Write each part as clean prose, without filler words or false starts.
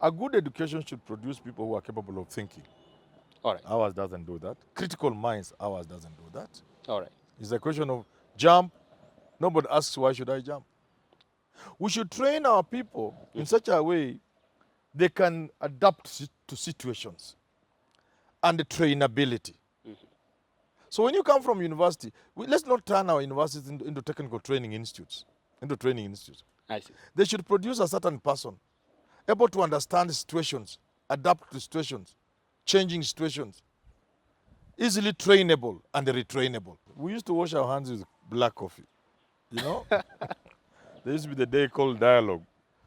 A good education should produce people who are capable of thinking. All right. Ours doesn't do that. Critical minds, ours doesn't do that. All right. It's a question of jump. Nobody asks, why should I jump? We should train our people in such a way they can adapt to situations and the trainability. So when you come from university, let's not turn our universities into technical training institutes, I see. They should produce a certain person able to understand situations, adapt to situations, changing situations, easily trainable and retrainable. We used to wash our hands with black coffee, you know? There used to be the day called dialogue,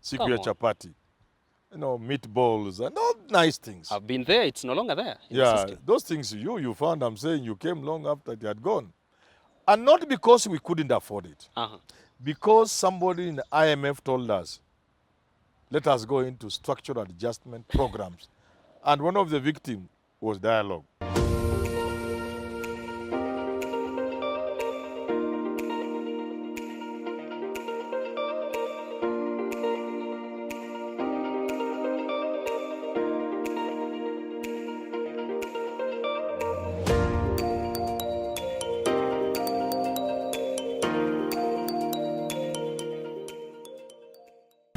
siku ya chapati, meatballs and all nice things. I've been there, it's no longer there. Yeah, those things you found, I'm saying you came long after they had gone. And not because we couldn't afford it. Because somebody in the IMF told us, let us go into structural adjustment programs. And one of the victims was dialogue.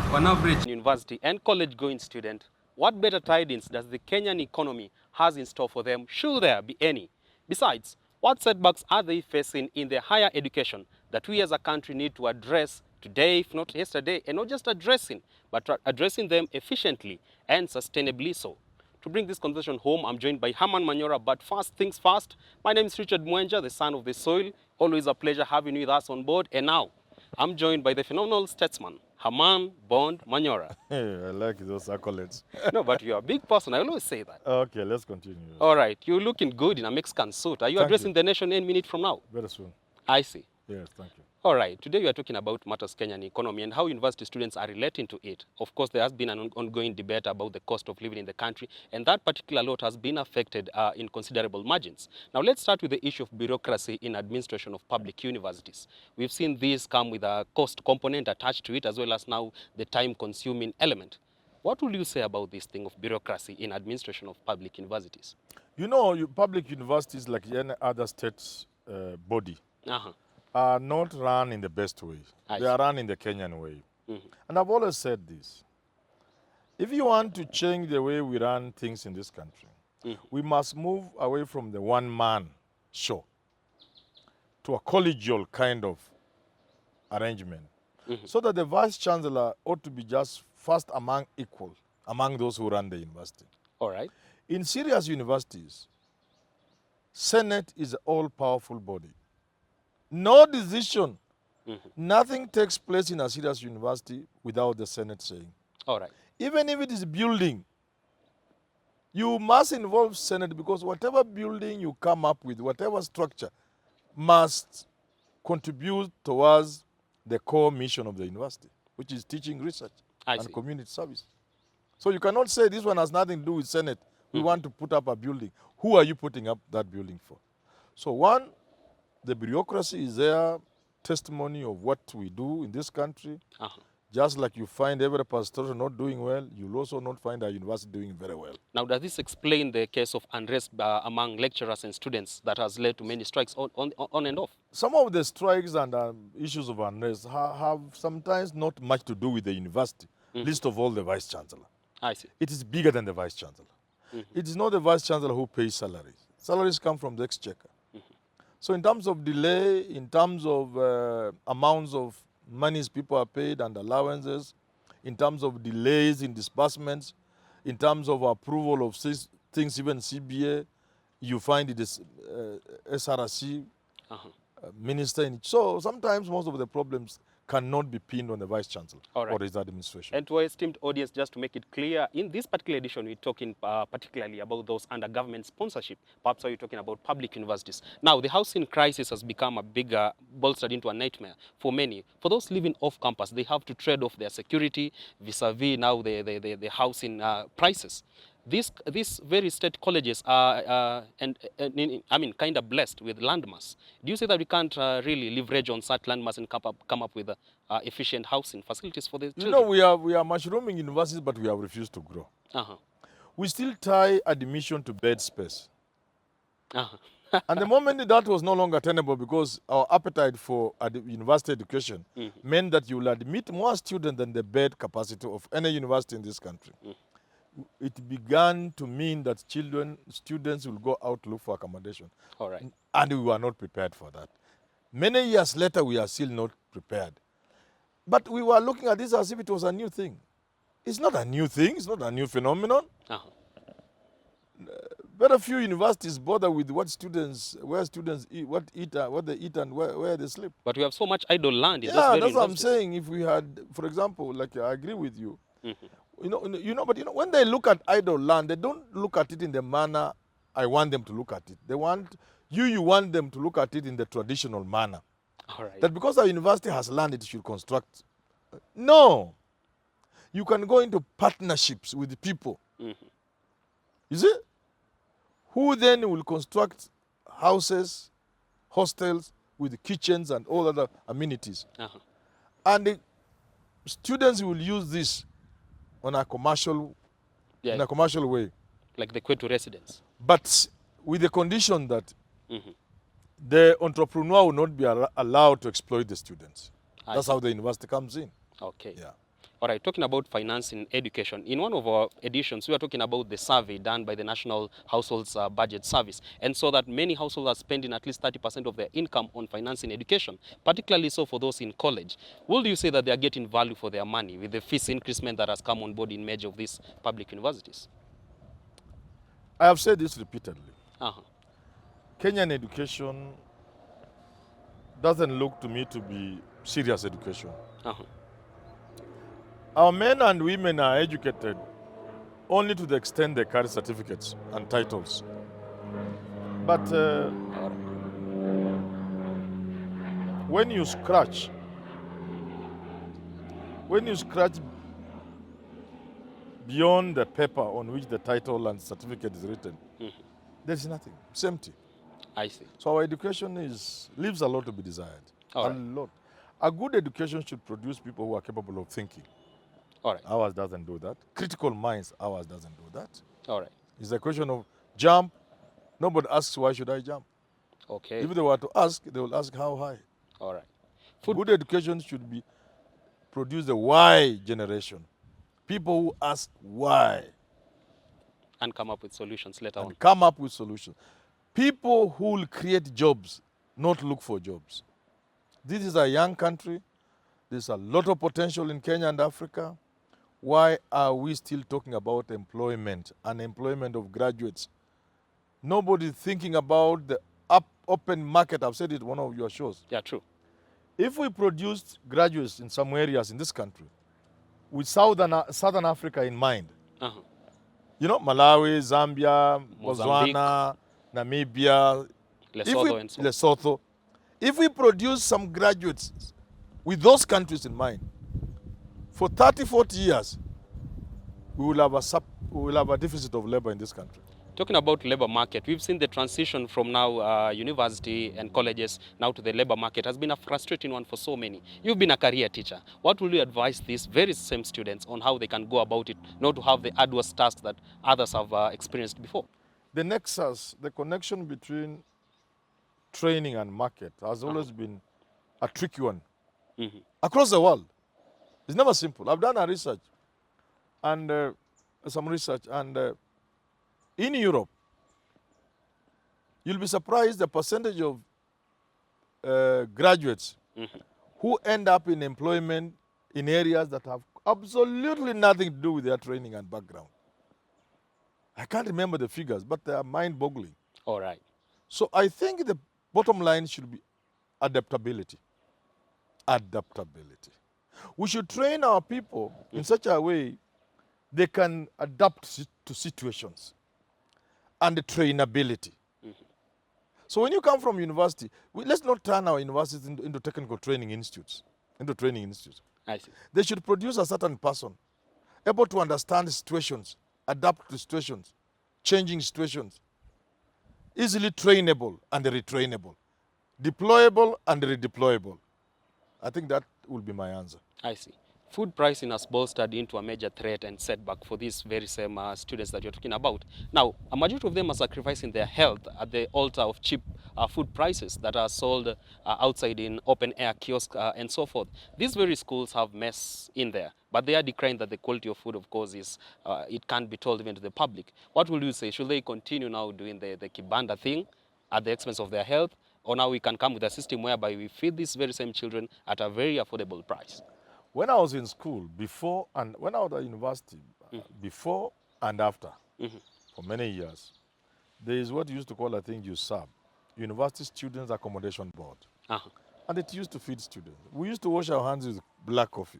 For an average university and college-going student, what better tidings does the Kenyan economy has in store for them, should there be any? Besides, what setbacks are they facing in their higher education that we as a country need to address today, if not yesterday, and not just addressing, but addressing them efficiently and sustainably so? To bring this conversation home, I'm joined by Herman Manyora, but first things first, my name is Richard Mwenja, the son of the soil. Always a pleasure having you with us on board, and now, I'm joined by the phenomenal statesman, Herman Bond Manyora. Hey, I like those accolades. No, but you're a big person. I always say that. Okay, let's continue. All right. You're looking good in a Mexican suit. Are you addressing the nation any minute from now? Very soon. I see. Yes, thank you. All right. Today we are talking about matters Kenyan economy and how university students are relating to it. Of course, there has been an ongoing debate about the cost of living in the country, and that particular lot has been affected in considerable margins. Now, let's start with the issue of bureaucracy in administration of public universities. We've seen this come with a cost component attached to it, as well as now the time-consuming element. What would you say about this thing of bureaucracy in administration of public universities? You know, public universities, like any other state body, are not run in the best way. They are run in the Kenyan way. And I've always said this. If you want to change the way we run things in this country, we must move away from the one-man show to a collegial kind of arrangement. So that the vice-chancellor ought to be just first among equal, among those who run the university. All right. In serious universities, Senate is an all-powerful body. No decision, nothing takes place in a serious university without the Senate saying. All right. Even if it is building, you must involve Senate because whatever building you come up with, whatever structure, must contribute towards the core mission of the university, which is teaching, research, and community service. So you cannot say this one has nothing to do with Senate. We want to put up a building. Who are you putting up that building for? So one, the bureaucracy is there, testimony of what we do in this country. Just like you find every pastor not doing well, you'll also not find our university doing very well. Now, does this explain the case of unrest among lecturers and students that has led to many strikes on and off? Some of the strikes and issues of unrest have sometimes not much to do with the university, least of all the vice-chancellor. I see. It is bigger than the vice-chancellor. It is not the vice-chancellor who pays salaries. Salaries come from the exchequer. So in terms of delay, in terms of amounts of monies people are paid and allowances, in terms of delays in disbursements, in terms of approval of things, even CBA, you find it is SRC, minister in it. So sometimes most of the problems cannot be pinned on the vice-chancellor or his administration. And to our esteemed audience, just to make it clear, in this particular edition, we're talking particularly about those under government sponsorship. Perhaps are you talking about public universities? Now, the housing crisis has become a bigger, bolstered into a nightmare for many. For those living off campus, they have to trade off their security vis-a-vis now the housing prices. these very state colleges are, I mean, kind of blessed with landmass. Do you say that we can't really leverage on such landmass and come up with efficient housing facilities for the You know, children? we are mushrooming universities, but we have refused to grow. Uh-huh. We still tie admission to bed space. Uh-huh. And the moment that was no longer tenable because our appetite for university education meant that you will admit more students than the bed capacity of any university in this country. It began to mean that students will go out to look for accommodation. All right. And we were not prepared for that. Many years later, we are still not prepared. But we were looking at this as if it was a new thing. It's not a new thing. It's not a new phenomenon. Uh-huh. Very few universities bother with where students eat, what they eat and where they sleep. But we have so much idle land in those Yeah, very that's what I'm universities. saying. If we had, for example, like I agree with you, but when they look at idle land, they don't look at it in the manner I want them to look at it. You want them to look at it in the traditional manner. All right. That because our university has land, it should construct. No. You can go into partnerships with the people. You see? Who then will construct houses, hostels with kitchens and all other amenities. Uh-huh. And the students will use this on a commercial, in a commercial way. Like the Kwetu residents. But with the condition that the entrepreneur will not be allowed to exploit the students. That's how the university comes in. Okay. Yeah. All right, talking about financing education, in one of our editions, we were talking about the survey done by the National Households Budget Service, and saw that many households are spending at least 30% of their income on financing education, particularly so for those in college. Would you say that they are getting value for their money with the fees increasement that has come on board in many of these public universities? I have said this repeatedly. Uh-huh. Kenyan education doesn't look to me to be serious education. Uh-huh. Our men and women are educated only to the extent they carry certificates and titles. But when you scratch beyond the paper on which the title and certificate is written, there's nothing. It's empty. I see. So our education leaves a lot to be desired. All a right. lot. A good education should produce people who are capable of thinking. All right. Ours doesn't do that. Critical minds, ours doesn't do that. All right. It's a question of jump. Nobody asks, why should I jump? Okay. If they were to ask, they will ask how high. All right. Good education should produce the why generation. People who ask why. And come up with solutions later on. And come up with solutions. People who will create jobs, not look for jobs. This is a young country. There's a lot of potential in Kenya and Africa. Why are we still talking about employment and employment of graduates? Nobody thinking about the open market. I've said it in one of your shows. Yeah, true. If we produced graduates in some areas in this country with Southern Africa in mind, you know, Malawi, Zambia, Mozambique, Botswana, Namibia, Lesotho and so on. Lesotho. If we produce some graduates with those countries in mind, for 30, 40 years, we will have a deficit of labor in this country. Talking about labor market, we've seen the transition from now university and colleges now to the labor market has been a frustrating one for so many. You've been a career teacher. What will you advise these very same students on how they can go about it, not to have the arduous tasks that others have experienced before? The nexus, the connection between training and market has always been a tricky one. Across the world. It's never simple. I've done a research and some research and in Europe, you'll be surprised the percentage of graduates who end up in employment in areas that have absolutely nothing to do with their training and background. I can't remember the figures, but they are mind-boggling. All right. So I think the bottom line should be adaptability. Adaptability. We should train our people in such a way they can adapt to situations. And the trainability. So when you come from university, let's not turn our universities into technical training institutes, into training institutes. I see. They should produce a certain person able to understand situations adapt to situations, changing situations, easily trainable and retrainable, deployable and redeployable. I think that will be my answer. I see. Food pricing has bolstered into a major threat and setback for these very same students that you're talking about. Now, a majority of them are sacrificing their health at the altar of cheap food prices that are sold outside in open-air kiosks and so forth. These very schools have mess in there, but they are decrying that the quality of food, of course, is it can't be told even to the public. What will you say? Should they continue now doing the kibanda thing at the expense of their health? Or now we can come with a system whereby we feed these very same children at a very affordable price? When I was in school, before and when I was at university, before and after, for many years, there is what you used to call, I think, USAB, University Students Accommodation Board. And it used to feed students. We used to wash our hands with black coffee,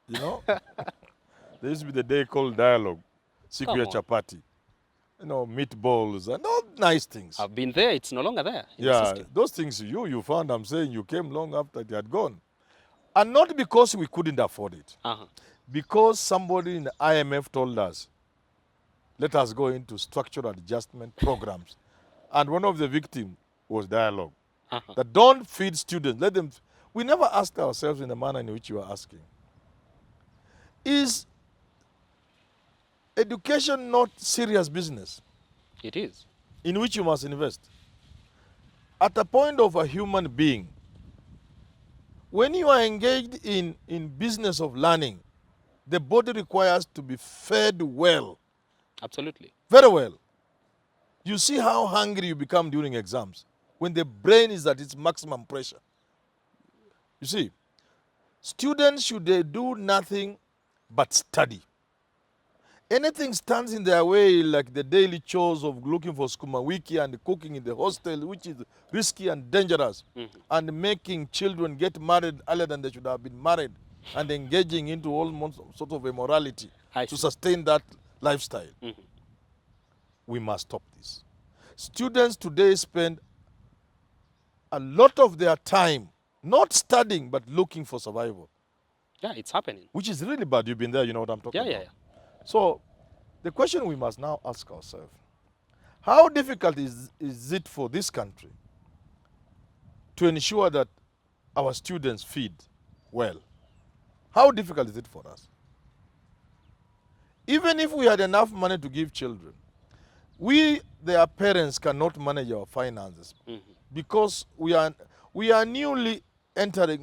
you know? There used to be the day called dialogue, Siku ya chapati, you know, meatballs and all nice things. I've been there, it's no longer there in the Yeah, system. those things you found, I'm saying, you came long after it had gone. And not because we couldn't afford it. Because somebody in the IMF told us, let us go into structural adjustment programs. And one of the victims was dialogue. That don't feed students, let them. We never asked ourselves in the manner in which you are asking. Is education not serious business? It is. In which you must invest. At the point of a human being, when you are engaged in business of learning, the body requires to be fed well. Absolutely. Very well. You see how hungry you become during exams when the brain is at its maximum pressure. You see, students should they do nothing but study. Anything stands in their way, like the daily chores of looking for skuma wiki and cooking in the hostel, which is risky and dangerous, and making children get married earlier than they should have been married, and engaging into all sort of immorality to sustain that lifestyle. We must stop this. Students today spend a lot of their time not studying but looking for survival. Yeah, it's happening. Which is really bad. You've been there, you know what I'm talking about. Yeah. So the question we must now ask ourselves, how difficult is it for this country to ensure that our students feed well? How difficult is it for us? Even if we had enough money to give children, we, their parents, cannot manage our finances because we are newly entering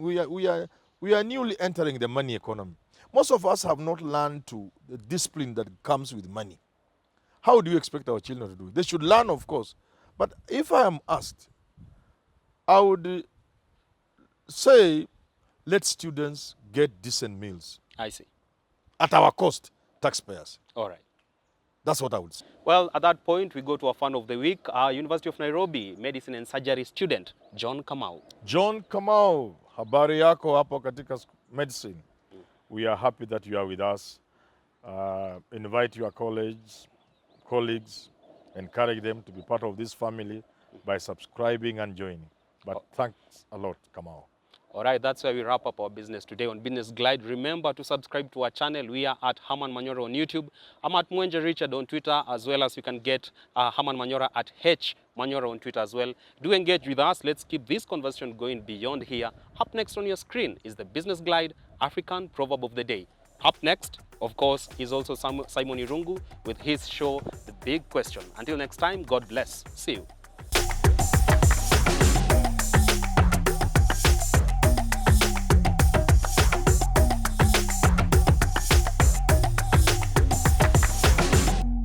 the money economy. Most of us have not learned the discipline that comes with money. How do you expect our children to do it? They should learn, of course. But if I am asked, I would say, let students get decent meals. I see. At our cost, taxpayers. All right. That's what I would say. Well, at that point, we go to our fan of the week, University of Nairobi, medicine and surgery student, John Kamau. John Kamau, habari yako hapo katika medicine. We are happy that you are with us. Invite your colleagues, encourage them to be part of this family by subscribing and joining. But thanks a lot, Kamau. All right, that's where we wrap up our business today on Business Glide. Remember to subscribe to our channel. We are at Herman Manyora on YouTube. I'm at Mwenje Richard on Twitter, as well as you can get Herman Manyora at H Manyora on Twitter as well. Do engage with us. Let's keep this conversation going beyond here. Up next on your screen is the Business Glide African Proverb of the Day. Up next, of course, is also Simon Irungu with his show, The Big Question. Until next time, God bless. See you.